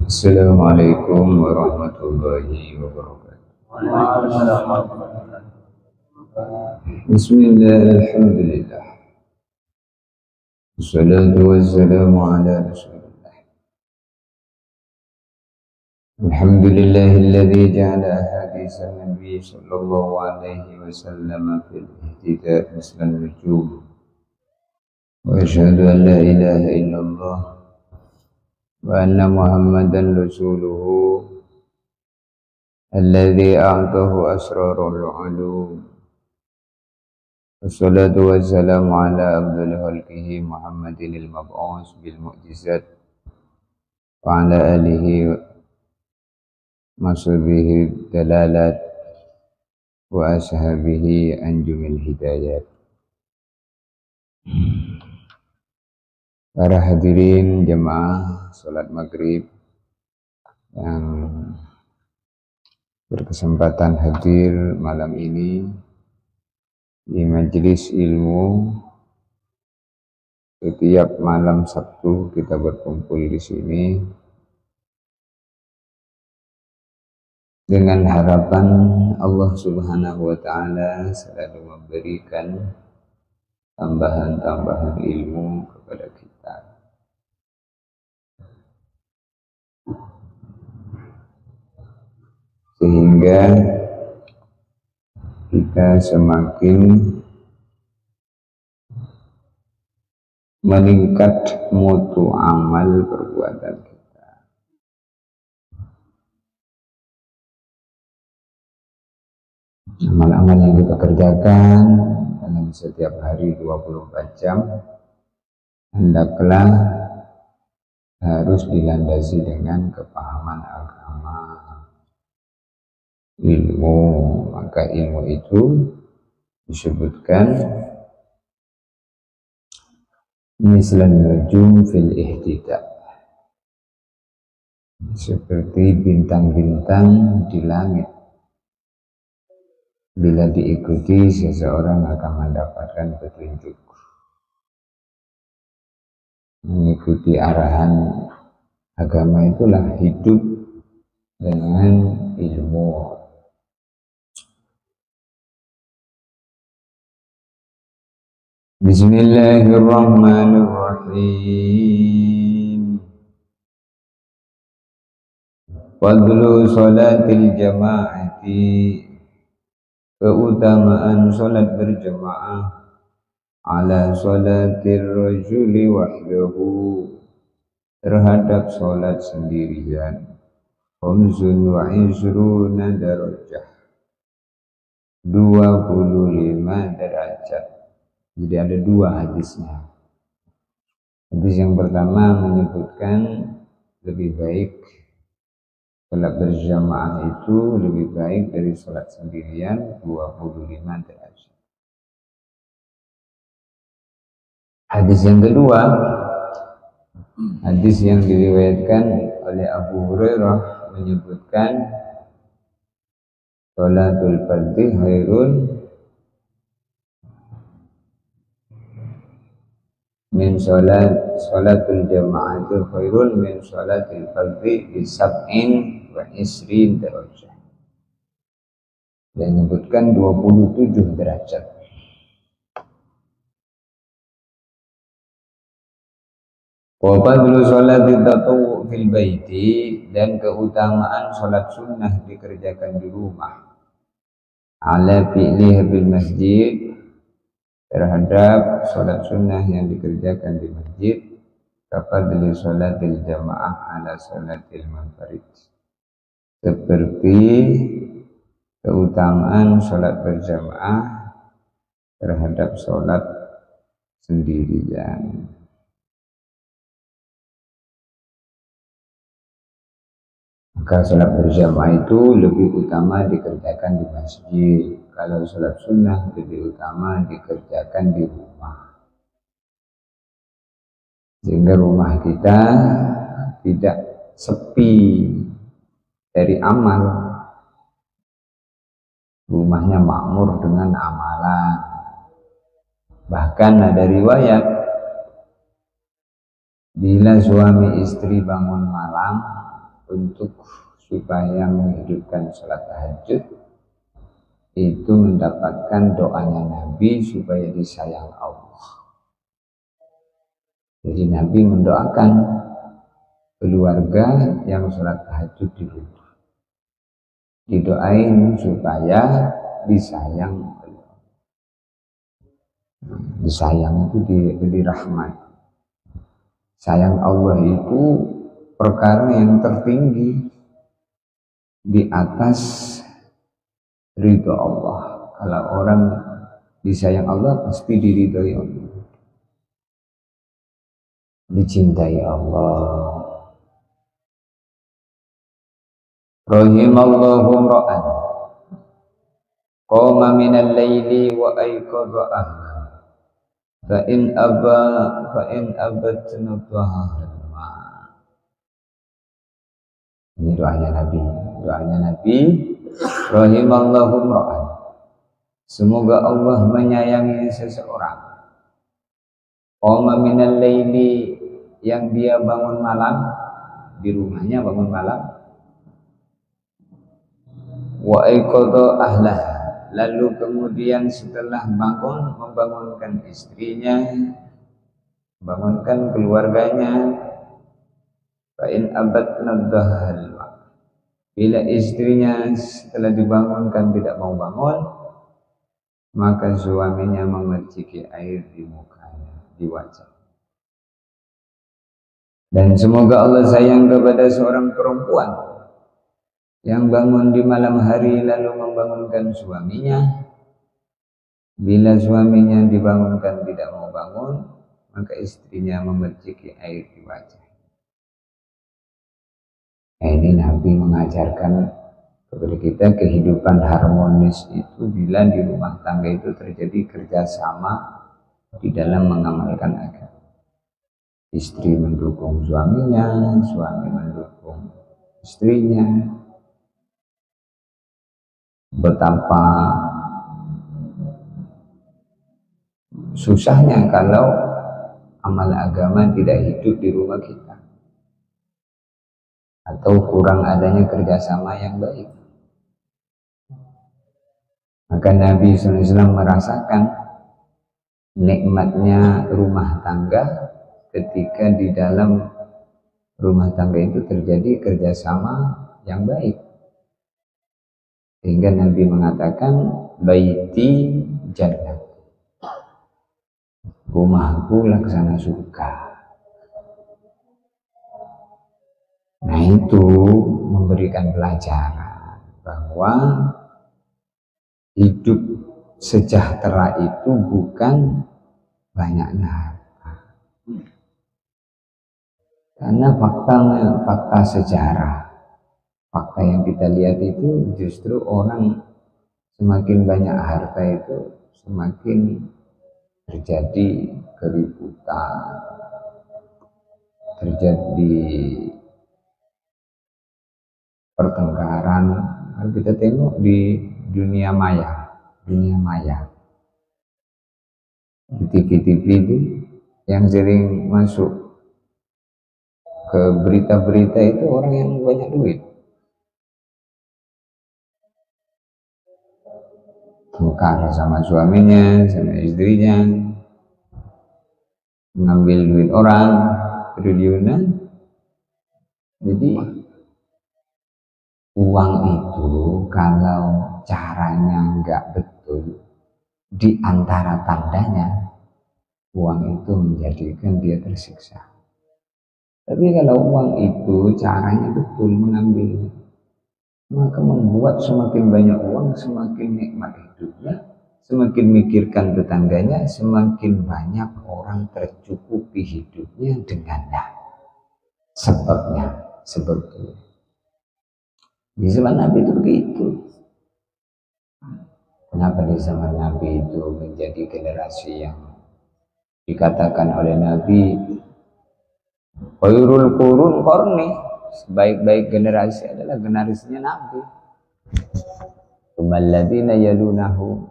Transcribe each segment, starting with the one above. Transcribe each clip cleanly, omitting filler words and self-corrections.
Assalamualaikum warahmatullahi wabarakatuh. Bismillah, alhamdulillah. Wassalatu wassalamu ala rasulillah. Alhamdulillahilladzi ja'ala hadisan nabi sallallahu alaihi wasallam fil ihtidaa mislan nujum. Wa asyhadu an la ilaha illallah wa anna Muhammadan rasuluhu alladzi a'tahu asrarul ulum. Wassalatu wassalamu ala abdul khalqihi Muhammadinil mab'us bil mu'jizat wa ala alihi masubihi dalalat wa ashabihi anjumil hidayat. Para hadirin jemaah salat maghrib yang berkesempatan hadir malam ini di majelis ilmu. Setiap malam Sabtu kita berkumpul di sini dengan harapan Allah Subhanahu wa taala selalu memberikan tambahan-tambahan ilmu kepada kita. Sehingga kita semakin meningkat mutu amal perbuatan kita. Amal-amal yang kita kerjakan dalam setiap hari 24 jam hendaklah harus dilandasi dengan kepahaman agama, ilmu. Maka ilmu itu disebutkan mislan nujum fil ihtidaa, seperti bintang-bintang di langit. Bila diikuti, seseorang akan mendapatkan petunjuk. Mengikuti arahan agama itulah hidup dengan ilmu. Bismillahirrahmanirrahim. Fadlu sholatil jama'ati, keutamaan sholat berjamaah, ala sholatir rajuli wahdahu, terhadap sholat sendirian, khamsun wa isruna darajah, 25 derajat. Jadi ada dua hadisnya. Hadis yang pertama menyebutkan lebih baik sholat berjamaah itu lebih baik dari sholat sendirian 25 derajat. Hadis yang kedua, hadis yang diriwayatkan oleh Abu Hurairah menyebutkan sholatul fardhi khairun min sholatul jama'ati khairun min sholatil fardhi bi sab'in wa isrin derajat. Dan menyebutkan 27 derajat. Wa fadlu sholatit tatawwu fil baiti, dan keutamaan sholat sunnah dikerjakan di rumah, ala fi'liha bil masjid, terhadap sholat sunnah yang dikerjakan di masjid, kafadli sholatil jamaah ala sholatil munfarid, seperti keutamaan sholat berjamaah terhadap sholat sendirian. Maka sholat berjamaah itu lebih utama dikerjakan di masjid. Kalau sholat sunnah lebih utama dikerjakan di rumah, sehingga rumah kita tidak sepi dari amal. Rumahnya makmur dengan amalan. Bahkan ada riwayat, bila suami istri bangun malam untuk supaya menghidupkan sholat tahajud itu mendapatkan doanya Nabi supaya disayang Allah. Jadi Nabi mendoakan keluarga yang sholat tahajud di rumah, didoain supaya disayang. Disayang itu dirahmat. Sayang Allah itu perkara yang tertinggi di atas ridho Allah. Kalau orang disayang Allah pasti diridhoi Allah, dicintai Allah. Rahimallahu ra'an qama minal laili wa ayqadha ahla fa in abatna dhahalma. Ini doanya Nabi. Rahimallahu ra'an, semoga Allah menyayangi seseorang. Qama minal laili, yang dia bangun malam di rumahnya, bangun malam. Wa aiqadha ahlah, lalu kemudian setelah bangun membangunkan istrinya, bangunkan keluarganya. Fa in abatna dhahalma, bila istrinya setelah dibangunkan tidak mau bangun, maka suaminya memerciki air di mukanya, di wajah. Dan semoga Allah sayang kepada seorang perempuan yang bangun di malam hari lalu membangunkan suaminya. Bila suaminya dibangunkan tidak mau bangun, maka istrinya memerciki air di wajah. Nah, ini Nabi mengajarkan kepada kita kehidupan harmonis itu bila di rumah tangga itu terjadi kerjasama di dalam mengamalkan agama. Istri mendukung suaminya, suami mendukung istrinya. Betapa susahnya kalau amal agama tidak hidup di rumah kita, atau kurang adanya kerjasama yang baik. Maka Nabi SAW merasakan nikmatnya rumah tangga ketika di dalam rumah tangga itu terjadi kerjasama yang baik. Sehingga Nabi mengatakan, baiti jannah, rumahku laksana surga. Nah, itu memberikan pelajaran bahwa hidup sejahtera itu bukan banyaknya harta. Karena fakta sejarah, fakta yang kita lihat itu justru orang semakin banyak harta itu semakin terjadi keributan, terjadi pertengkaran. Kalau kita tengok di dunia maya, di TV-TV itu yang sering masuk ke berita-berita itu orang yang banyak duit, tengkar sama suaminya, sama istrinya, mengambil duit orang triliunan. Jadi uang itu kalau caranya nggak betul, di antara tandanya uang itu menjadikan dia tersiksa. Tapi kalau uang itu caranya betul mengambilnya, maka membuat semakin banyak uang semakin nikmat hidupnya, semakin mikirkan tetangganya, semakin banyak orang tercukupi hidupnya dengannya. Sebabnya seperti di zaman Nabi itu begitu. Kenapa di zaman Nabi itu menjadi generasi yang dikatakan oleh Nabi khairul qurun qarni, sebaik-baik generasi adalah generasinya Nabi. Tsumalladzina yalunahu,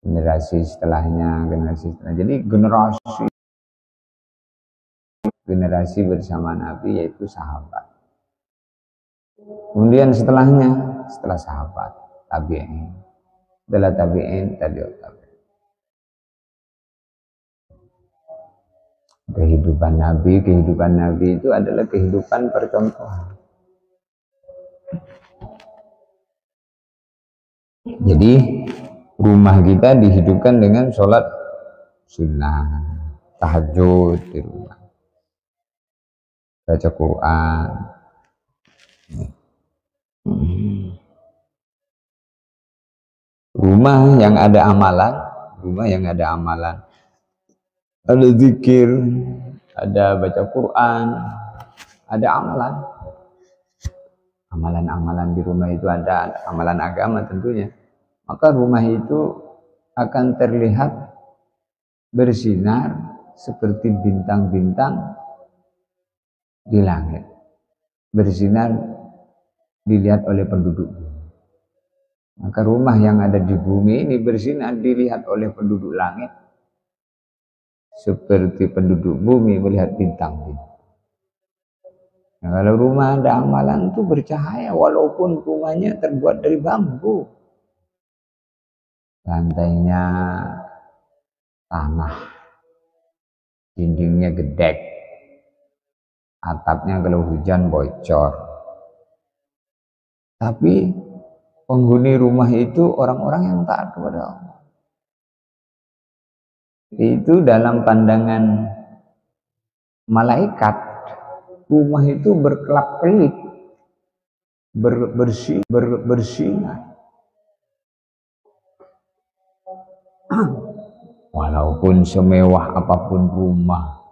generasi setelahnya. Jadi generasi, generasi bersama Nabi, yaitu sahabat. Kemudian setelahnya, setelah sahabat, tabi'in, setelah tabi'in, tabi'ut tabi'in. Kehidupan Nabi itu adalah kehidupan percontohan. Jadi rumah kita dihidupkan dengan sholat sunnah, tahajud di rumah, baca Quran. Rumah yang ada amalan, ada zikir, ada baca Quran, ada amalan di rumah itu, ada amalan agama tentunya. Maka rumah itu akan terlihat bersinar seperti bintang-bintang di langit, bersinar dilihat oleh penduduk. Maka rumah yang ada di bumi ini bersinar dilihat oleh penduduk langit, seperti penduduk bumi melihat bintang-bintang. Nah, kalau rumah ada amalan itu bercahaya, walaupun rumahnya terbuat dari bambu, lantainya tanah, dindingnya gedek, atapnya kalau hujan bocor. Tapi penghuni rumah itu orang-orang yang taat kepada Allah. Itu dalam pandangan malaikat, rumah itu berkelap-kelip, bersinar. Walaupun semewah apapun rumah,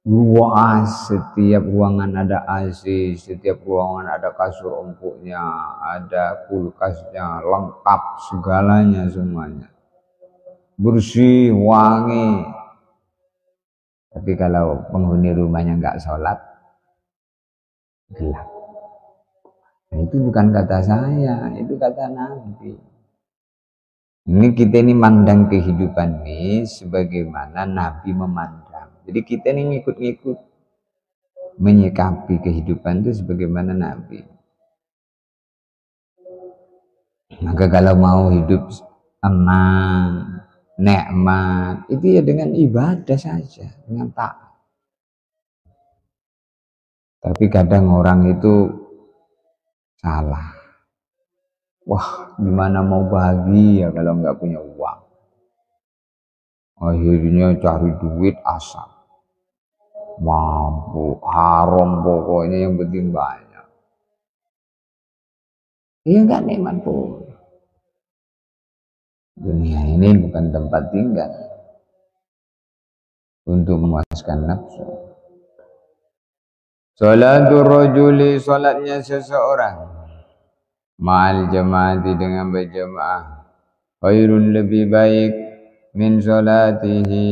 luas, setiap ruangan ada AC, setiap ruangan ada kasur empuknya, ada kulkasnya, lengkap segalanya semuanya, bersih, wangi. Tapi kalau penghuni rumahnya nggak sholat, gelap. Nah, itu bukan kata saya, itu kata Nabi. Ini kita ini mandang kehidupan ini sebagaimana Nabi memandang. Jadi kita ini ngikut-ngikut menyikapi kehidupan itu sebagaimana Nabi. Maka kalau mau hidup tenang, nikmat, itu ya dengan ibadah saja, dengan taat. Tapi kadang orang itu salah. Wah, gimana mau bahagia kalau nggak punya uang? Akhirnya cari duit asal, mampu, haram pokoknya, yang penting banyak. Iya nggak nikmat pun. Dunia ini bukan tempat tinggal untuk memuaskan nafsu. Salatul rajuli, salatnya seseorang, ma'al jamaati, dengan berjamaah, khairun, lebih baik, min salatihi,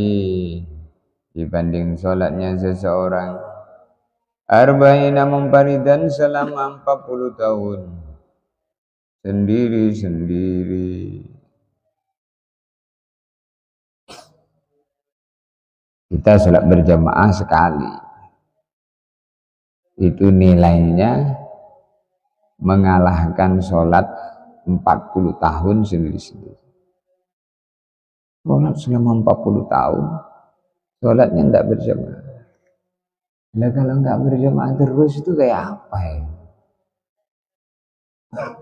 dibanding salatnya seseorang, arba'ina munfaridan, selama 40 tahun sendiri-sendiri. Kita salat berjamaah sekali, itu nilainya mengalahkan sholat 40 tahun sendiri-sendiri. Sholat selama 40 tahun, sholatnya tidak berjamaah. Nah, kalau nggak berjamaah terus itu kayak apa ya?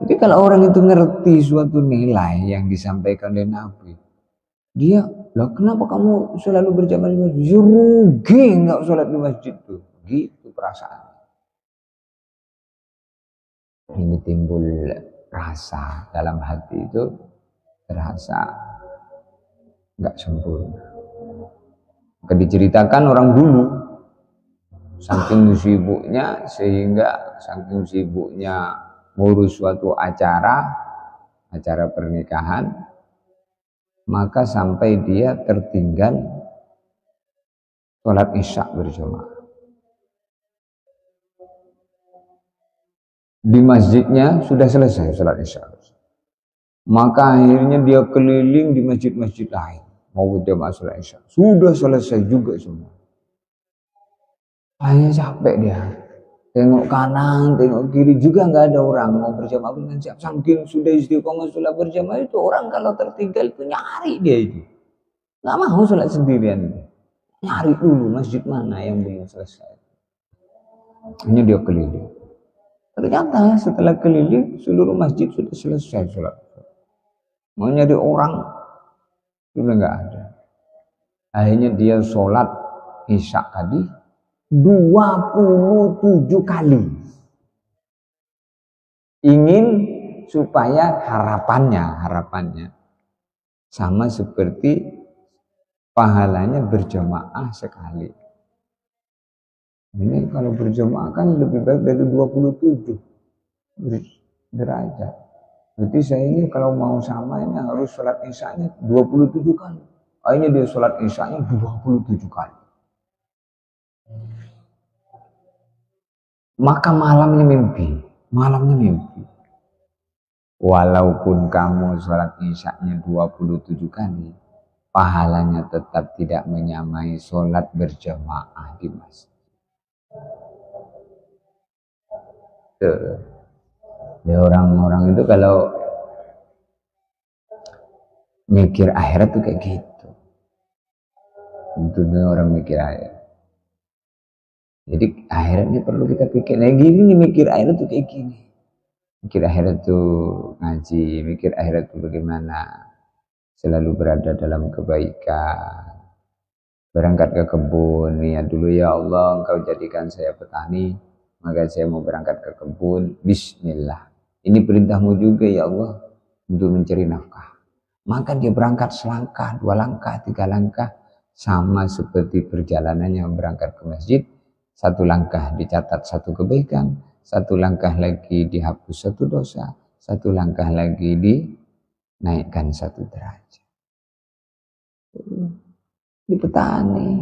Jadi kalau orang itu ngerti suatu nilai yang disampaikan oleh Nabi, dia, lah kenapa kamu selalu berjamaah di masjid? Rugi nggak sholat di masjid tuh, gitu perasaan. Ini timbul rasa dalam hati itu, terasa nggak sempurna. Maka diceritakan orang dulu, saking sibuknya ngurus suatu acara pernikahan, maka sampai dia tertinggal sholat isya berjamaah. Di masjidnya sudah selesai sholat isya, maka akhirnya dia keliling di masjid-masjid lain mau berjamaah sholat isya, sudah selesai juga semua. Akhirnya capek dia. Tengok kanan, tengok kiri juga nggak ada orang mau berjamaah dengan siap. Saking sudah istiqomah sholat berjamaah itu orang kalau tertinggal itu nyari dia itu. Nggak mau sholat sendirian. Nyari dulu masjid mana yang belum selesai. Hanya dia keliling. Ternyata setelah keliling seluruh masjid sudah selesai sholat. Mau nyari orang sudah nggak ada. Akhirnya dia sholat isya tadi 27 kali. Ingin supaya harapannya sama seperti pahalanya berjamaah sekali. Ini kalau berjamaah kan lebih baik dari 27 derajat. Berarti saya ini kalau mau sama ini harus sholat isyanya 27 kali. Akhirnya dia sholat isyanya 27 kali. Maka malamnya mimpi. Walaupun kamu sholat isyanya 27 kali, pahalanya tetap tidak menyamai sholat berjamaah di masjid. Ya, orang-orang itu kalau mikir akhirat tuh kayak gitu. Tentunya orang mikir akhirat. Jadi akhirat ini perlu kita pikir. Nah gini nih mikir akhirat tuh kayak gini. Mikir akhirat tuh ngaji, mikir akhirat tuh bagaimana selalu berada dalam kebaikan. Berangkat ke kebun, niat dulu ya Allah Engkau jadikan saya petani, maka saya mau berangkat ke kebun, bismillah. Ini perintahmu juga ya Allah untuk mencari nafkah. Maka dia berangkat selangkah, 2 langkah, 3 langkah, sama seperti perjalanannya berangkat ke masjid. 1 langkah dicatat 1 kebaikan, 1 langkah lagi dihapus 1 dosa, 1 langkah lagi dinaikkan 1 derajat. Ini petani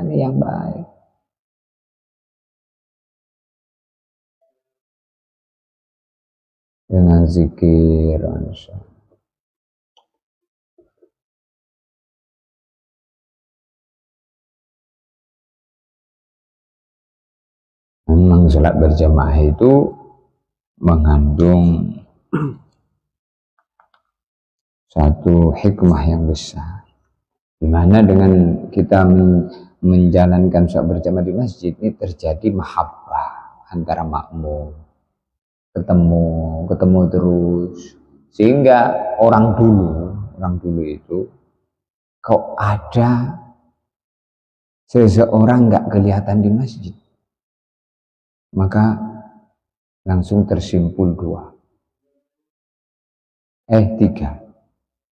yang baik. Dengan zikir, memang sholat berjamaah itu mengandung satu hikmah yang besar, dimana dengan kita menjalankan sholat berjamaah di masjid ini terjadi mahabbah antara makmum, ketemu terus, sehingga orang dulu itu kok ada seseorang nggak kelihatan di masjid, maka langsung tersimpul 3.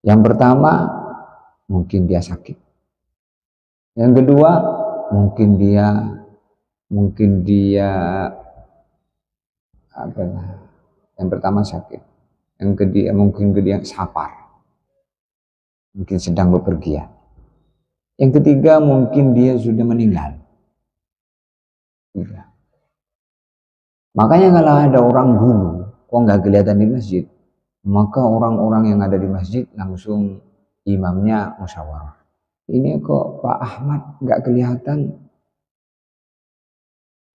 Yang pertama mungkin dia sakit, yang kedua mungkin dia yang pertama sakit, yang kedua mungkin dia safar, mungkin sedang bepergian, yang ketiga mungkin dia sudah meninggal. Makanya kalau ada orang dulu kok nggak kelihatan di masjid, maka orang-orang yang ada di masjid langsung imamnya musyawarah. Ini kok Pak Ahmad nggak kelihatan.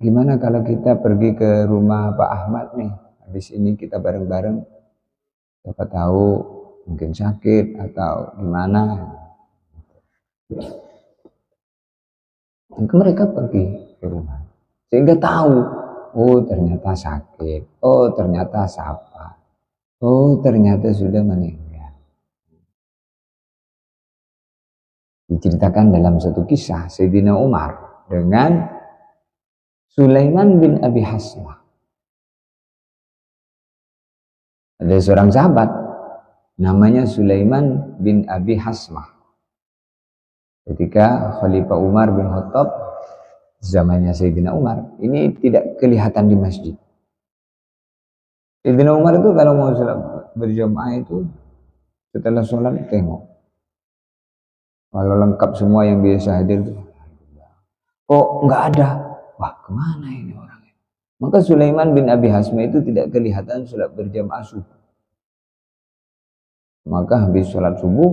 Gimana kalau kita pergi ke rumah Pak Ahmad nih? Habis ini kita bareng-bareng. Siapa tahu mungkin sakit atau gimana. Dan mereka pergi ke rumah. Sehingga tahu, oh ternyata sakit, oh ternyata sapa, oh ternyata sudah meninggal. Diceritakan dalam satu kisah Sayyidina Umar dengan Sulaiman bin Abi Hasmah. Ada seorang sahabat namanya Sulaiman bin Abi Hasmah. Ketika Khalifah Umar bin Khattab zamannya Sayyidina Umar, ini tidak kelihatan di masjid. Sayyidina Umar itu kalau mau sholat berjamaah itu setelah sholat tengok. Kalau lengkap semua yang biasa hadir itu, kok nggak ada? Wah kemana ini orangnya? Maka Sulaiman bin Abi Hasmah itu tidak kelihatan sholat berjamaah subuh. Maka habis sholat subuh,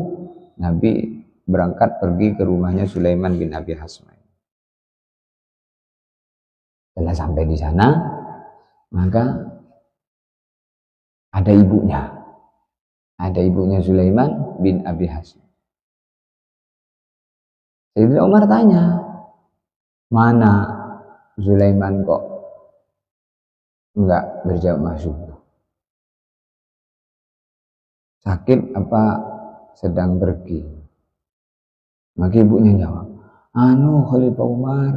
Nabi berangkat pergi ke rumahnya Sulaiman bin Abi Hasmah. Setelah sampai di sana, maka ada ibunya. Ada ibunya Sulaiman bin Abi Hasim. Sayyidina Umar tanya, mana Sulaiman kok enggak berjamaah subuh? Sakit apa sedang pergi? Maka ibunya jawab, Khalifah Umar,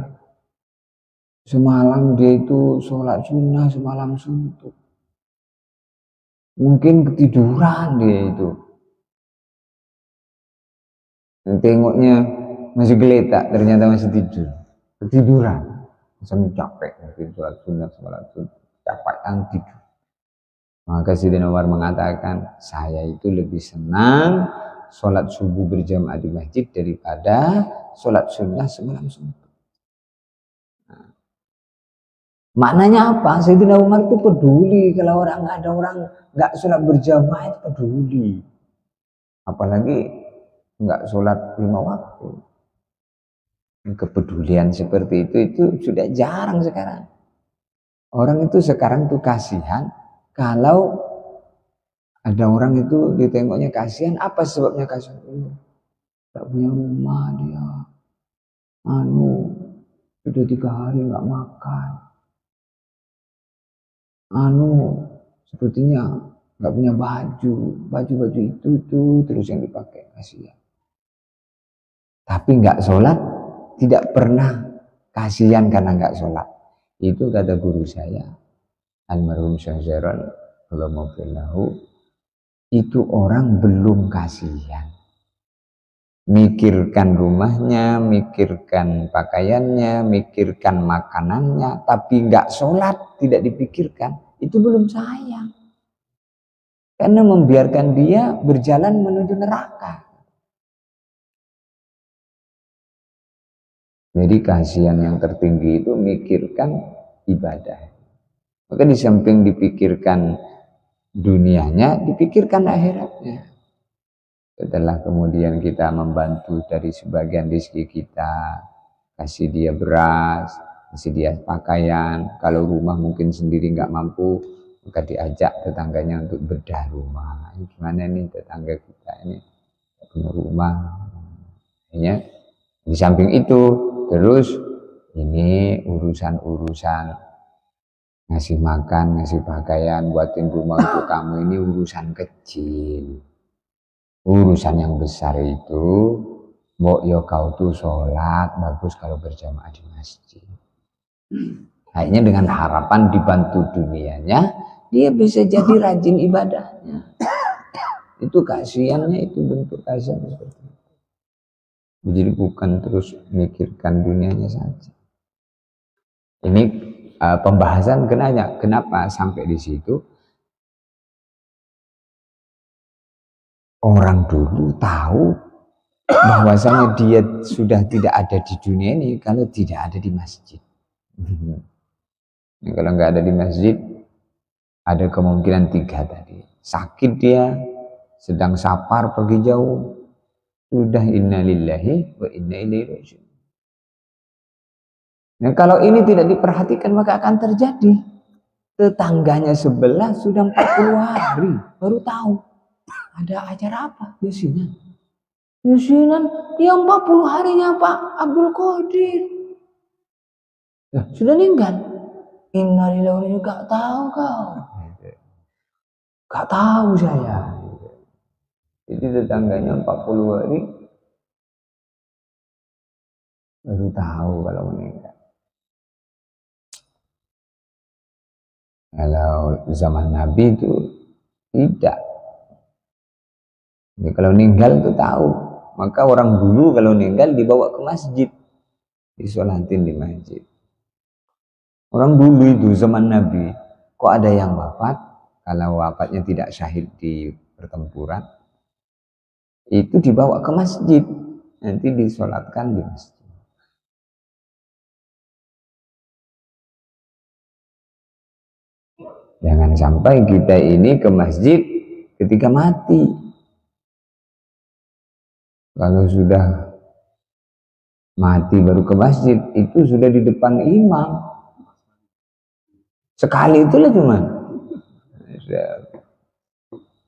semalam dia itu sholat sunnah semalam suntuk. Mungkin ketiduran dia itu. Tengoknya masih geletak, ternyata masih tidur. Ketiduran. Sampai capek. Mungkin sholat sunnah capek tidur. Maka Sayyidina Umar mengatakan, saya itu lebih senang sholat subuh berjamaah di masjid daripada sholat sunnah semalam suntuk. Maknanya apa? Sayyidina Umar itu peduli kalau ada orang nggak sholat berjamaah itu peduli. Apalagi nggak sholat 5 waktu. Kepedulian seperti itu sudah jarang sekarang. Orang itu sekarang tuh kasihan kalau ada orang itu ditengoknya kasihan. Apa sebabnya kasihan? Nggak punya rumah dia. Sudah 3 hari nggak makan. Sepertinya nggak punya baju itu terus yang dipakai, kasihan. Tapi nggak sholat, tidak pernah kasihan karena nggak sholat. Itu kata guru saya, almarhum Syekh Zairon, itu orang belum kasihan. Mikirkan rumahnya, mikirkan pakaiannya, mikirkan makanannya, tapi nggak sholat, tidak dipikirkan, itu belum sayang. Karena membiarkan dia berjalan menuju neraka. Jadi kasihan yang tertinggi itu mikirkan ibadah. Maka di samping dipikirkan dunianya, dipikirkan akhiratnya. Setelah kemudian kita membantu dari sebagian rezeki kita, kasih dia beras, kasih dia pakaian. Kalau rumah mungkin sendiri nggak mampu, maka diajak tetangganya untuk bedah rumah. Ini gimana nih tetangga kita ini punya rumah? Ya. Di samping itu, terus ini urusan ngasih makan, ngasih pakaian, buatin rumah untuk kamu ini urusan kecil. Urusan yang besar itu, mbok yo kau tuh sholat, bagus kalau berjamaah di masjid. Akhirnya dengan harapan dibantu dunianya, dia bisa jadi rajin ibadahnya. Itu kasihannya, itu bentuk kasihan seperti itu. Jadi bukan terus mikirkan dunianya saja. Ini pembahasan kenapa sampai di situ. Orang dulu tahu bahwasanya dia sudah tidak ada di dunia ini kalau tidak ada di masjid. Kalau nggak ada di masjid, ada kemungkinan 3 tadi. Sakit dia, sedang safar pergi jauh, sudah innalillahi wa inna ilaihi raji'un. Nah, kalau ini tidak diperhatikan maka akan terjadi. Tetangganya sebelah sudah 40 hari baru tahu ada acara apa, Yusinan dia 40 harinya Pak Abdul Qadir. Nah, sudah meninggal. Innalillahi gak tahu kau. Gak tahu saya. Jadi tetangganya 40 hari baru tahu kalau meninggal. Kalau zaman Nabi itu tidak. Jadi kalau meninggal itu tahu. Maka orang dulu kalau meninggal dibawa ke masjid, disolatin di masjid. Orang dulu itu zaman Nabi, kok ada yang wafat, kalau wafatnya tidak syahid di pertempuran, itu dibawa ke masjid, nanti disolatkan di masjid. Jangan sampai kita ini ke masjid ketika mati. Kalau sudah mati baru ke masjid, itu sudah di depan imam. Sekali itulah cuman.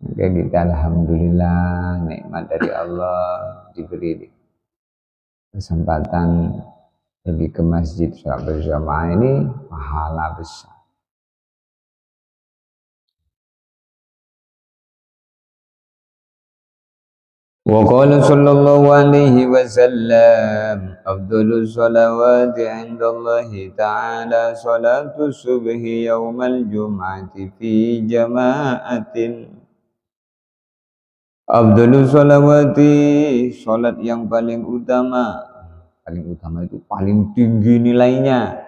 Maka kita alhamdulillah nikmat dari Allah diberi kesempatan pergi ke masjid sholat berjamaah ini pahala besar. Wa qala sallallahu alaihi wasallam afdhalus salawati 'inda Allah ta'ala salatu subhi yaumal jum'ati fi jama'atin. Afdhalus salawati, salat yang paling utama itu paling tinggi nilainya.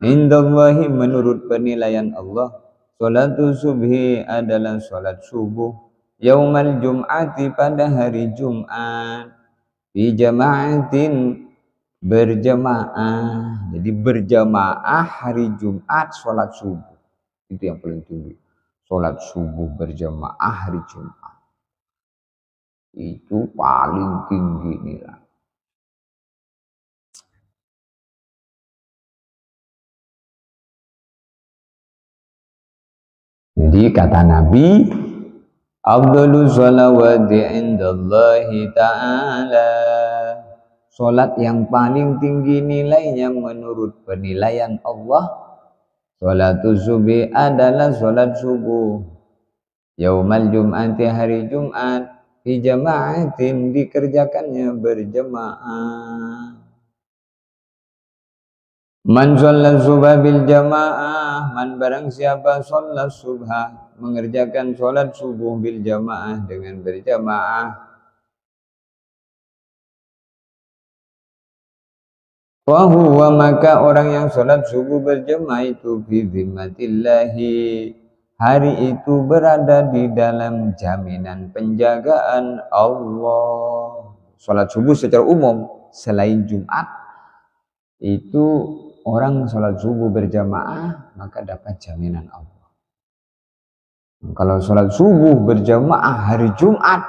Indallahi, menurut penilaian Allah, salatu subhi adalah salat subuh yaumal jum'ati, pada hari Jumat, fi jama'atin, berjamaah. Jadi berjamaah hari Jumat salat subuh itu yang paling tinggi. Salat subuh berjamaah hari Jumat itu paling tinggi nilai. Jadi kata Nabi, afdhalu sholawati indallahi ta'ala, sholat yang paling tinggi nilainya menurut penilaian Allah, sholatu subuh adalah sholat subuh yaumal jum'ati, hari Jumat, di jama'atin, dikerjakannya berjamaah. Man sholat subha bil jamaah, man barang siapa sholat subha, mengerjakan sholat subuh bil jamaah, dengan berjamaah, fahuwa, maka orang yang sholat subuh berjamaah itu fi zimmatillahi, hari itu berada di dalam jaminan penjagaan Allah. Sholat subuh secara umum selain Jumat itu orang sholat subuh berjamaah maka dapat jaminan Allah. Kalau sholat subuh berjamaah hari Jumat,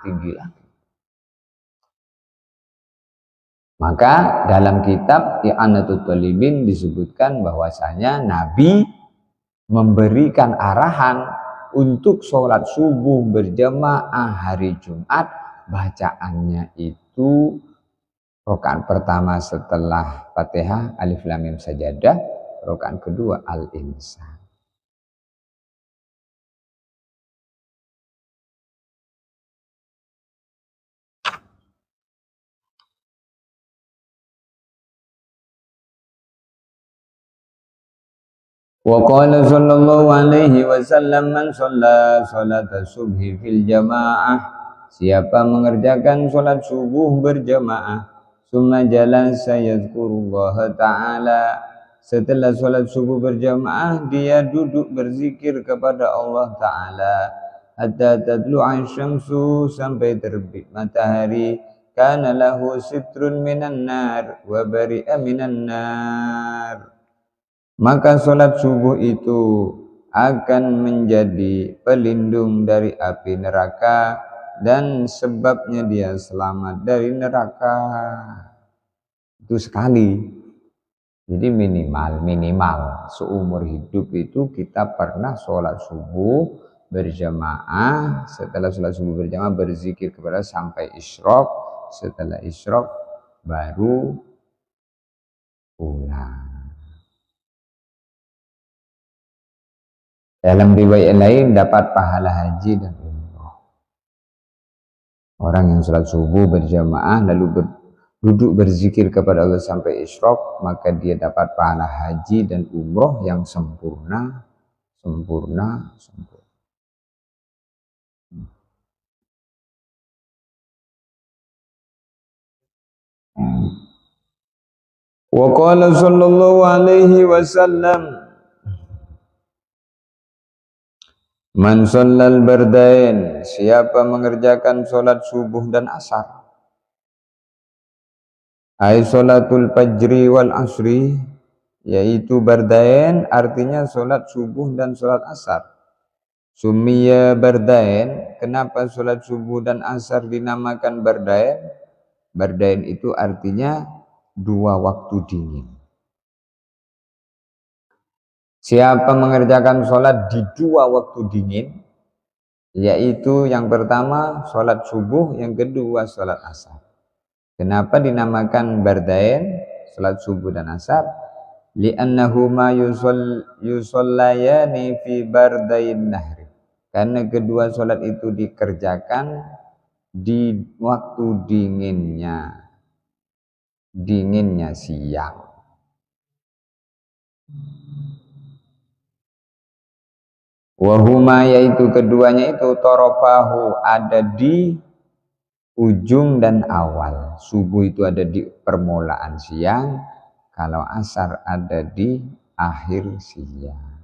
tinggi lagi. Maka dalam kitab I'anatul Talibin disebutkan bahwasanya Nabi memberikan arahan untuk sholat subuh berjamaah hari Jumat, bacaannya itu rakaat pertama setelah Fatihah Alif Lam Mim Sajadah, rakaat kedua Al-Insan. Wa qala sallallahu alaihi wasallam man shalla salata subhi fil jamaah, siapa mengerjakan salat subuh berjamaah, summa jalasa yadhkurullah ta'ala, setelah salat subuh berjamaah dia duduk berzikir kepada Allah Ta'ala hatta tadlu'a syamsu, sampai terbit matahari, kana lahu sitrun minan nar wa bari'a minan nar, maka sholat subuh itu akan menjadi pelindung dari api neraka dan sebabnya dia selamat dari neraka. Itu sekali. Jadi minimal seumur hidup itu kita pernah sholat subuh berjamaah, setelah sholat subuh berjamaah berzikir kepada sampai isyraq, setelah isyraq baru pulang. Dalam riwayat lain dapat pahala haji dan umroh. Orang yang sholat subuh berjamaah lalu duduk berzikir kepada Allah sampai isyraq, maka dia dapat pahala haji dan umroh yang sempurna. Wa qala sallallahu alaihi wasallam, man shallal bardain, siapa mengerjakan sholat subuh dan asar, ay sholatul fajri wal asri, yaitu bardain artinya sholat subuh dan sholat asar. Summiya bardain, kenapa sholat subuh dan asar dinamakan bardain? Bardain itu artinya dua waktu dingin. Siapa mengerjakan sholat di 2 waktu dingin, yaitu yang pertama sholat subuh, yang kedua sholat asar. Kenapa dinamakan bardain, sholat subuh dan asar? Li'annahuma yusollayani fi bardain nahri. Karena kedua sholat itu dikerjakan di waktu dinginnya siang. Wahuma, yaitu keduanya itu torofahu, ada di ujung dan awal. Subuh itu ada di permulaan siang, kalau asar ada di akhir siang.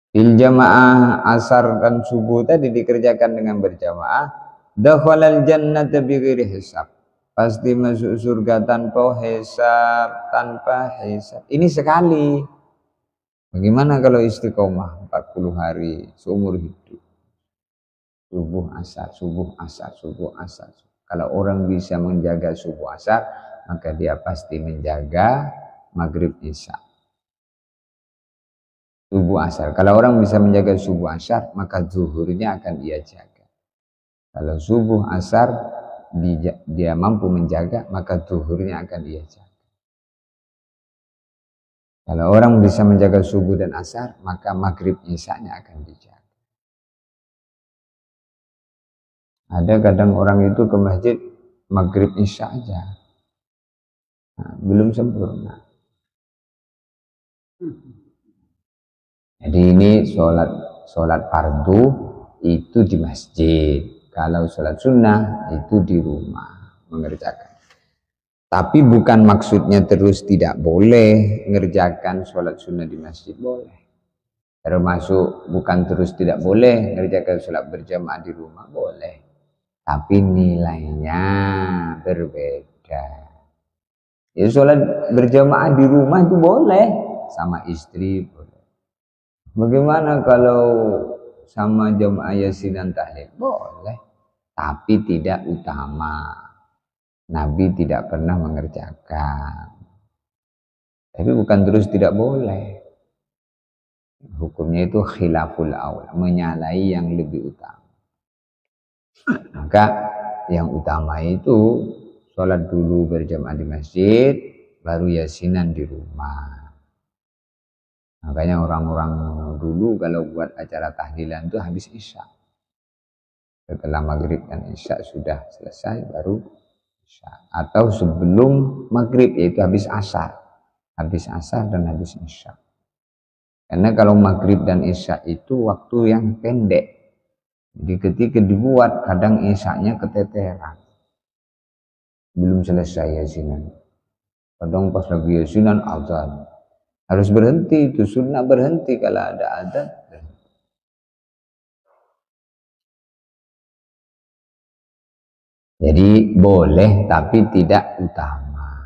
Bil jamaah, asar dan subuh tadi dikerjakan dengan berjamaah. Dakhalal jannata bighairi hisab, pasti masuk surga tanpa hisab. Ini sekali. Bagaimana kalau istiqomah 40 hari seumur hidup? Subuh asar, subuh asar, subuh asar. Kalau orang bisa menjaga subuh asar, maka dia pasti menjaga maghrib isya. Subuh asar. Kalau orang bisa menjaga subuh asar, maka zuhurnya akan ia jaga. Kalau subuh asar dia mampu menjaga, maka zuhurnya akan ia jaga. Kalau orang bisa menjaga subuh dan asar, maka maghrib isyanya akan dijaga. Ada kadang orang itu ke masjid maghrib isya aja, belum sempurna. Jadi ini sholat fardu itu di masjid. Kalau sholat sunnah itu di rumah mengerjakan. Tapi bukan maksudnya terus tidak boleh mengerjakan sholat sunnah di masjid, boleh. Termasuk bukan terus tidak boleh mengerjakan sholat berjamaah di rumah, boleh. Tapi nilainya berbeda. Ya sholat berjamaah di rumah itu boleh, sama istri boleh. Bagaimana kalau sama jamaah yasin dan tahlil? Boleh, tapi tidak utama. Nabi tidak pernah mengerjakan. Tapi bukan terus tidak boleh. Hukumnya itu khilaful aula, menyalahi yang lebih utama. Maka yang utama itu sholat dulu berjamaah di masjid, baru yasinan di rumah. Makanya orang-orang dulu kalau buat acara tahlilan itu habis isya. Setelah maghrib dan isya sudah selesai, baru isya. Atau sebelum maghrib, yaitu habis asar. Habis asar dan habis isya. Karena kalau maghrib dan isya itu waktu yang pendek. Jadi ketika dibuat, kadang isyanya keteteran. Belum selesai yasinan. Kadang pas lagi yasinan azan. Harus berhenti, itu sunnah berhenti kalau ada azan. Jadi boleh tapi tidak utama.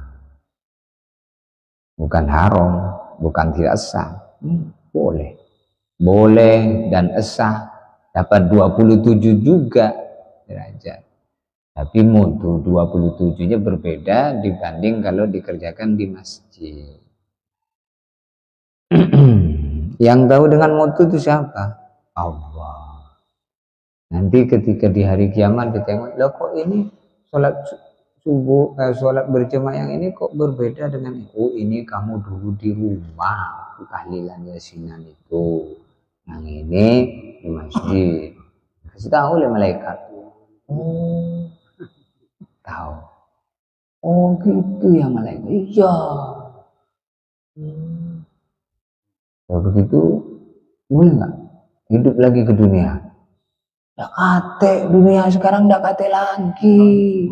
Bukan haram, bukan tidak sah. Boleh. Boleh dan sah. Dapat 27 juga derajat. Tapi mutu 27-nya berbeda dibanding kalau dikerjakan di masjid. Yang tahu dengan mutu itu siapa? Allah. Nanti ketika di hari kiamat ditengok, loh kok ini sholat subuh, sholat berjamaah yang ini kok berbeda dengan itu? Oh, ini kamu dulu di rumah tahlilan yasinan itu. Yang ini di masjid. Kasih tahu oleh malaikat. Oh, tahu. Oh gitu ya malaikat. Iya. Kalau begitu boleh nggak hidup lagi ke dunia? Nggak kate, dunia sekarang nggak kate lagi.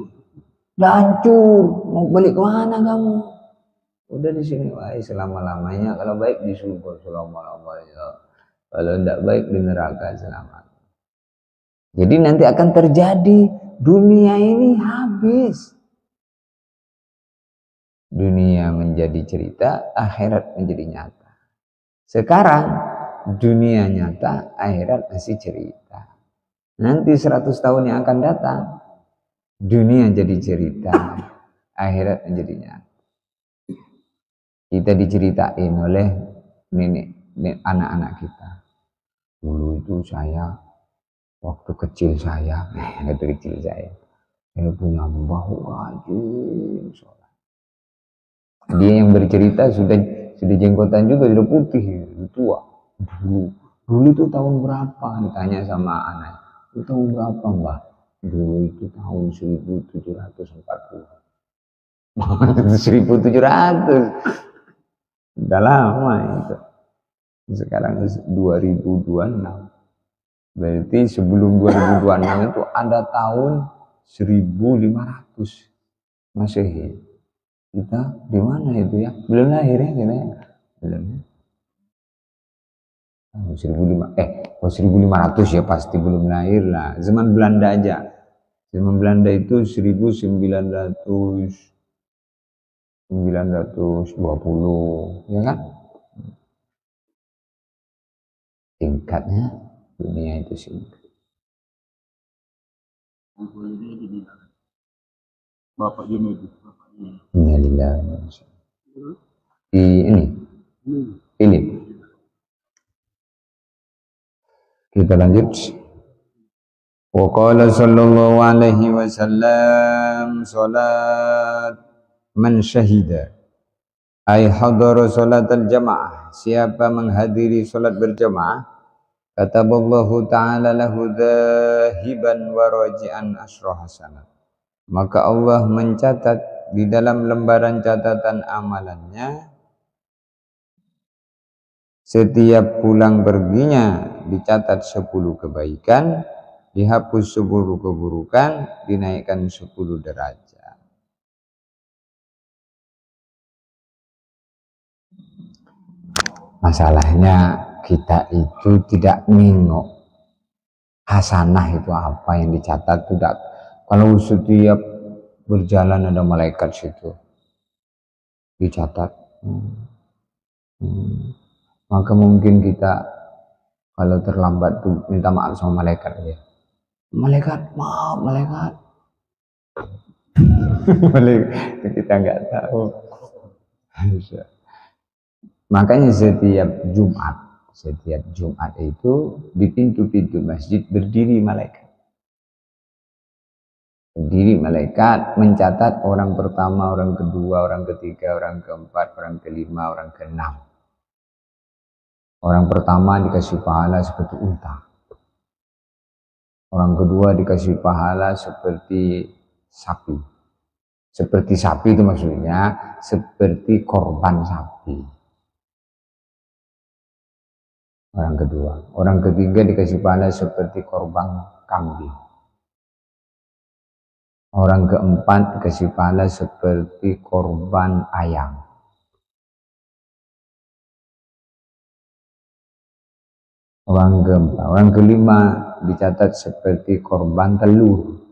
Udah hancur. Mau balik kemana kamu? Udah di sini wae selama-lamanya. Kalau baik di surga selama-lamanya. Kalau tidak baik di neraka selama. Jadi nanti akan terjadi, dunia ini habis. Dunia menjadi cerita, akhirat menjadi nyata. Sekarang dunia nyata, akhirat masih cerita. Nanti 100 tahun yang akan datang, dunia jadi cerita, akhirat menjadi nyata. Kita diceritain oleh anak-anak kita. Dulu itu saya, waktu kecil saya punya mbah rajin sholat. Dia yang bercerita sudah jenggotan juga, sudah putih, tua. Dulu itu tahun berapa? Ditanya sama anak. Itu tahun berapa, Mbah? Dulu itu tahun 1740. 1700. Udah lama itu. Sekarang 2026. Berarti sebelum 2026 itu ada tahun 1500 Masehi. Kita di mana itu ya? Belum lahir ya kita ya? Belum. 1500 ya pasti belum lahir lah. Zaman Belanda aja. Zaman Belanda itu 1920, ya kan? Singkatnya dunia itu singkat. Bapak Junaidi. Innalillahi wa inna ilaihi ini. Kita lanjut. Wa qala sallallahu alaihi wasallam salat man syahida ay hadara salatal jamaah, siapa menghadiri salat berjamaah, kataballahu ta'ala lahu dhahiban wa raji'an asyra hasanat, maka Allah mencatat di dalam lembaran catatan amalannya setiap pulang perginya dicatat 10 kebaikan, dihapus 10 keburukan, dinaikkan 10 derajat. Masalahnya kita itu tidak nengok hasanah itu apa yang dicatat. Tidak. Kalau setiap berjalan ada malaikat situ dicatat, maka mungkin kita kalau terlambat tuh minta maaf sama malaikat aja. Malaikat, maaf malaikat. Kita nggak tahu. Makanya setiap Jumat itu di pintu-pintu masjid berdiri malaikat. Berdiri malaikat mencatat orang pertama, orang kedua, orang ketiga, orang keempat, orang kelima, orang keenam. Orang pertama dikasih pahala seperti unta. Orang kedua dikasih pahala seperti sapi. Seperti sapi itu maksudnya seperti korban sapi. Orang kedua. Orang ketiga dikasih pahala seperti korban kambing. Orang keempat dikasih pahala seperti korban ayam. Orang keempat, orang kelima dicatat seperti korban telur.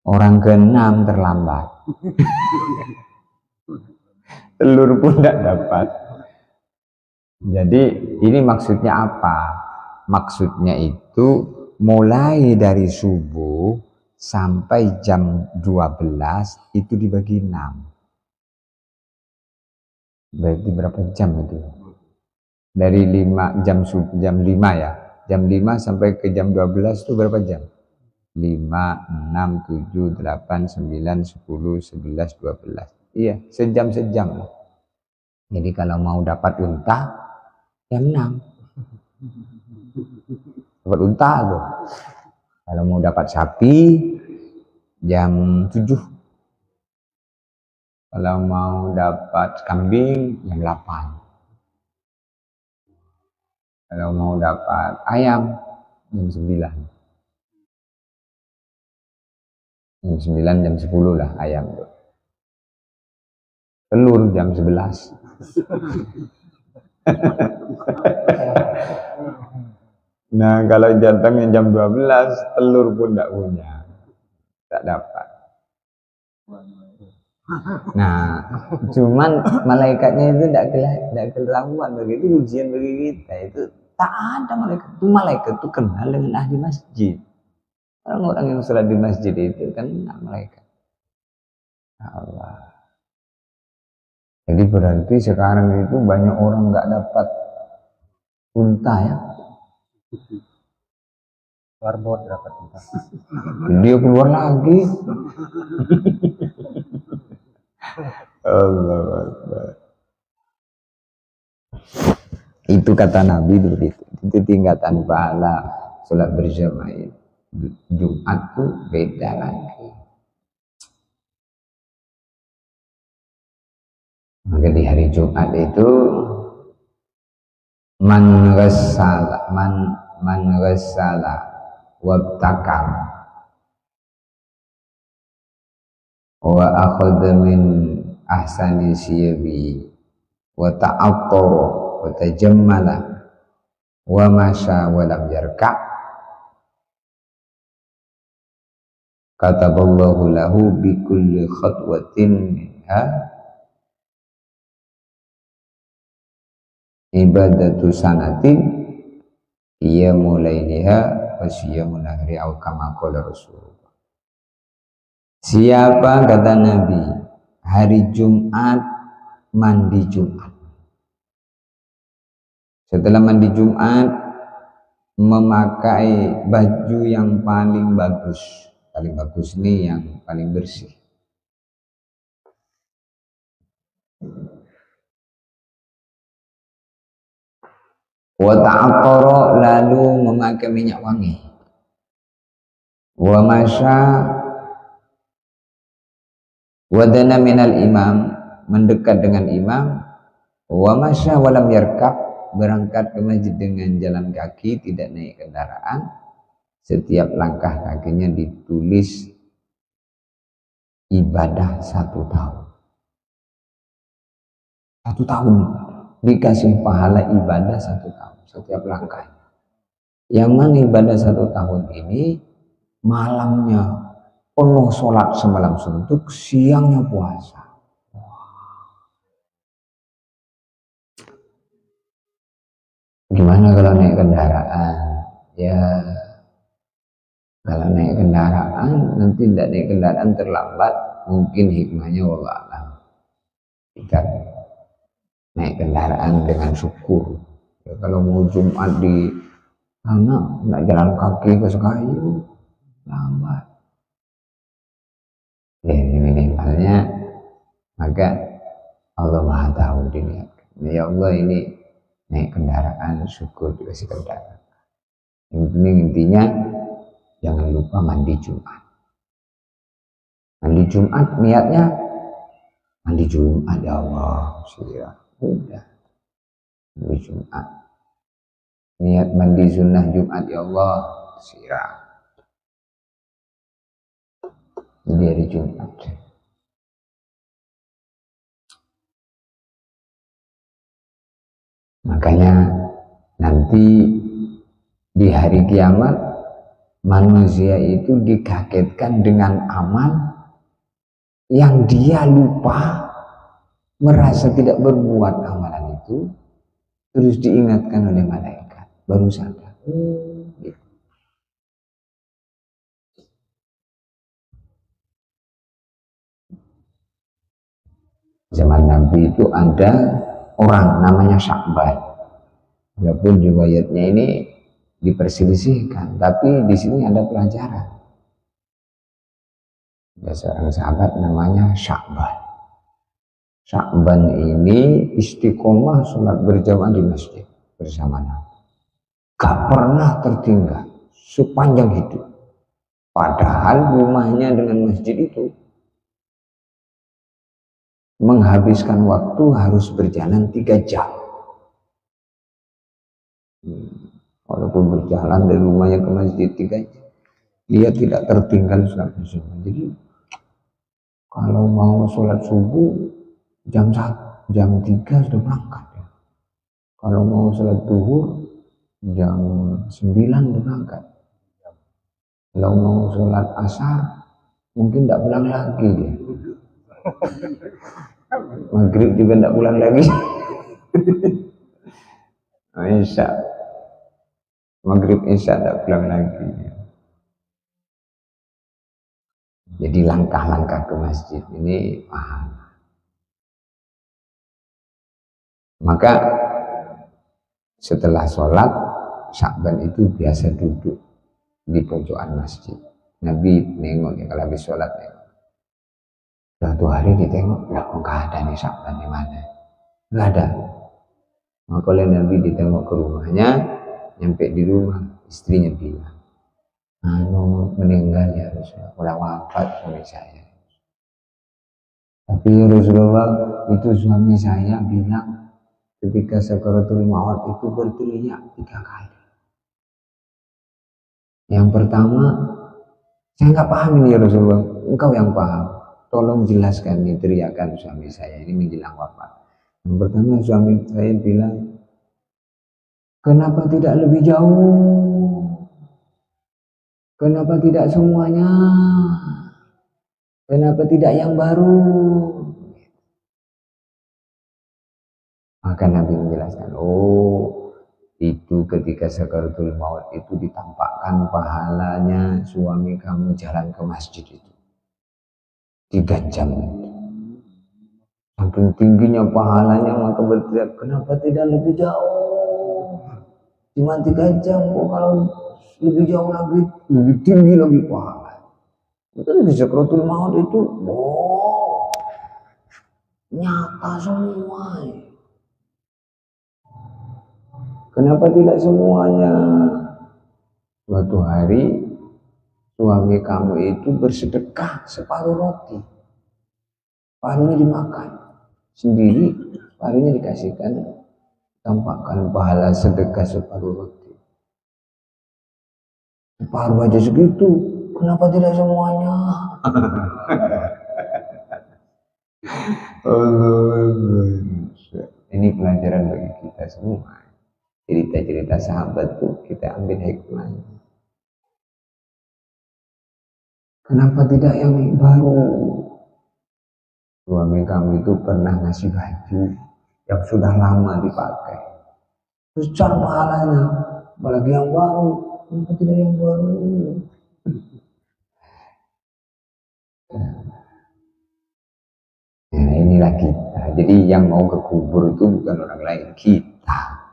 Orang keenam terlambat. Telur pun tidak dapat. Jadi ini maksudnya apa? Maksudnya itu mulai dari subuh sampai jam 12 itu dibagi 6. Berarti berapa jam itu? Dari 5 jam 5 ya. Jam 5 sampai ke jam 12 itu berapa jam? 5, 6, 7, 8, 9, 10, 11, 12. Iya, sejam-sejam lah. Jadi kalau mau dapat unta jam 6. Dapat unta tuh. Kalau mau dapat sapi jam 7. Kalau mau dapat kambing jam 8. Kalau mau dapat ayam jam 9. Jam 9, jam 10 lah ayam tuh. Telur jam 11. Nah kalau jantungnya jam 12 telur pun tidak punya, tak dapat. Nah cuman malaikatnya itu tidak kelakuan, begitu ujian bagi kita itu tak ada malaikat. Itu malaikat itu kenal dengan ahli masjid. Orang-orang yang sholat di masjid itu kan malaikat. Allah. Jadi berarti sekarang itu banyak orang nggak dapat unta ya. Warbot dapat kita. Dia keluar lagi. Allahu Akbar. Itu kata Nabi dulu itu tingkatan pahala sholat berjamaah. Jumat tuh beda lagi. Maka di hari Jumat itu man ghassala wabtakar wa akhadha min ahsani siyabi wa ta'attara wa tajammala wa masya wa lam yarka kataballahu lahu bi kulli khatwatin minha ibadatu sanatin ia mulaiha wa siyamun nahri au kama qala Rasulullah. Siapa kata Nabi hari Jumat mandi Jumat, setelah mandi Jumat memakai baju yang paling bagus ini yang paling bersih, wa ta'attara lalu memakai minyak wangi, wa masya wadana minal imam mendekat dengan imam, wa masya walam yarkab berangkat ke masjid dengan jalan kaki tidak naik kendaraan, setiap langkah kakinya ditulis ibadah 1 tahun. 1 tahun dikasih pahala ibadah 1 tahun setiap langkah. Yang mana ibadah 1 tahun ini malamnya penuh sholat semalam suntuk, siangnya puasa. Gimana kalau naik kendaraan? Ya, kalau naik kendaraan nanti tidak naik kendaraan terlambat, mungkin hikmahnya wallah alam. Kita naik kendaraan dengan syukur. Ya, kalau mau Jumat di sana, nak jalan kaki ke Sekayu, lambat. Ya, minimalnya maka Allah Maha tahu diniatkan. Ya Allah ini naik kendaraan syukur dikasih kendaraan. Yang penting intinya jangan lupa mandi Jumat. Mandi Jumat niatnya mandi Jumat ya Allah siap. Udah mandi Jumat. Niat mandi sunnah Jumat ya Allah siap. Jadi hari Jumat. Makanya nanti di hari kiamat manusia itu dikagetkan dengan amal yang dia lupa, merasa tidak berbuat amalan itu, terus diingatkan oleh malaikat, baru sadar. Gitu. Zaman Nabi itu ada orang namanya Sya'ban. Walaupun riwayatnya ini diperselisihkan, tapi di sini ada pelajaran. Ada seorang sahabat namanya Sya'ban. Sya'ban ini istiqomah sholat berjamaah di masjid bersama Nabi. Gak pernah tertinggal sepanjang hidup. Padahal rumahnya dengan masjid itu menghabiskan waktu harus berjalan 3 jam. Walaupun berjalan dari rumahnya ke masjid 3 jam, dia tidak tertinggal sholat berjamaah. Jadi kalau mau sholat subuh jam 3 sudah berangkat ya. Kalau mau sholat zuhur jam 9 sudah berangkat. Kalau mau sholat asar mungkin tidak pulang lagi dia. Maghrib juga tidak pulang lagi. Isya, maghrib isya tidak pulang lagi. Jadi langkah-langkah ke masjid ini paham. Maka setelah sholat Sya'ban itu biasa duduk di pojokan masjid. Nabi nengok ya, kalau habis sholat nengok. Suatu hari ditengok, lah kok nggak ada nih Sya'ban di mana? Nggak ada. Maka oleh Nabi ditengok ke rumahnya, nyampe di rumah istrinya bilang, meninggal ya Rasulullah, udah wafat suami saya. Tapi ya Rasulullah, itu suami saya bilang ketika sakaratul maut itu berteriak 3 kali. Yang pertama, saya nggak paham ini ya Rasulullah, engkau yang paham. Tolong jelaskan nih teriakan suami saya ini menjelang wafat. Yang pertama suami saya bilang, kenapa tidak lebih jauh? Kenapa tidak semuanya? Kenapa tidak yang baru? Maka Nabi menjelaskan, itu ketika sakaratul maut itu ditampakkan pahalanya suami kamu jalan ke masjid itu 3 jam. Saking tingginya pahalanya, maka berteriak, kenapa tidak lebih jauh? Cuma 3 jam, kalau lebih jauh lagi, lebih tinggi lagi pahala. Betul, di sakaratul maut itu, nyata semua. Kenapa tidak semuanya? Suatu hari suami kamu itu bersedekah separuh roti, paruhnya dimakan sendiri, paruhnya dikasihkan, tampakkan pahala sedekah separuh roti. Separuh aja segitu, kenapa tidak semuanya? Ini pelajaran bagi kita semua. Cerita-cerita sahabat tuh kita ambil hikmahnya. Kenapa tidak yang baru? Suami kamu itu pernah ngasih baju yang sudah lama dipakai. Besar pahalanya, apalagi yang baru. Kenapa tidak yang baru? Nah, inilah kita. Jadi yang mau ke kubur itu bukan orang lain, kita.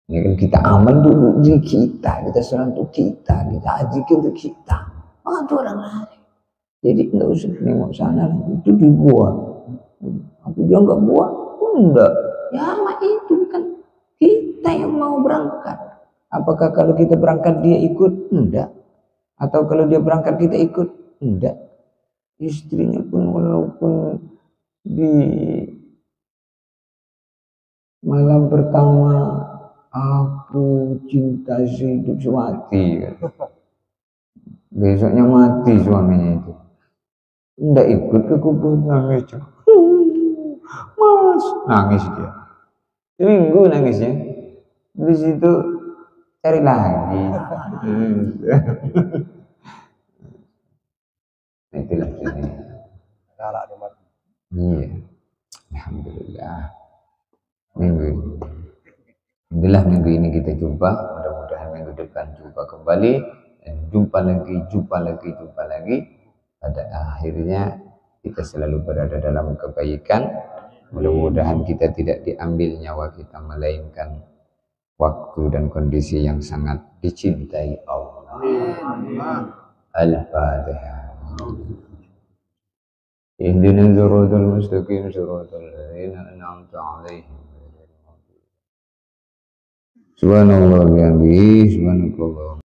Ini kan kita amal dulu, jadi kita sholat untuk kita haji untuk kita. Itu orang lain. Jadi nggak usah nengok sana, itu dibuat. Aku dia nggak buat, enggak. Ya mak itu kan kita yang mau berangkat. Apakah kalau kita berangkat dia ikut? Enggak. Atau kalau dia berangkat kita ikut? Enggak. Istrinya pun walaupun di malam pertama aku cinta hidup semati, besoknya mati suaminya itu, nggak ikut ke kubur, nangis. Mas, nangis dia seminggu nangisnya, di situ cari lagi. Itulah ini. Iya, alhamdulillah. Minggu ini kita jumpa, mudah-mudahan minggu depan jumpa kembali, dan jumpa lagi. Pada akhirnya kita selalu berada dalam kebaikan. Mudah-mudahan kita tidak diambil nyawa kita, melainkan waktu dan kondisi yang sangat dicintai Allah. Al-Fatihah. Ihdinas siratal mustaqim, siratal ladzina an'amta 'alaihim. Subhanallah bihamdihi, subhanallah.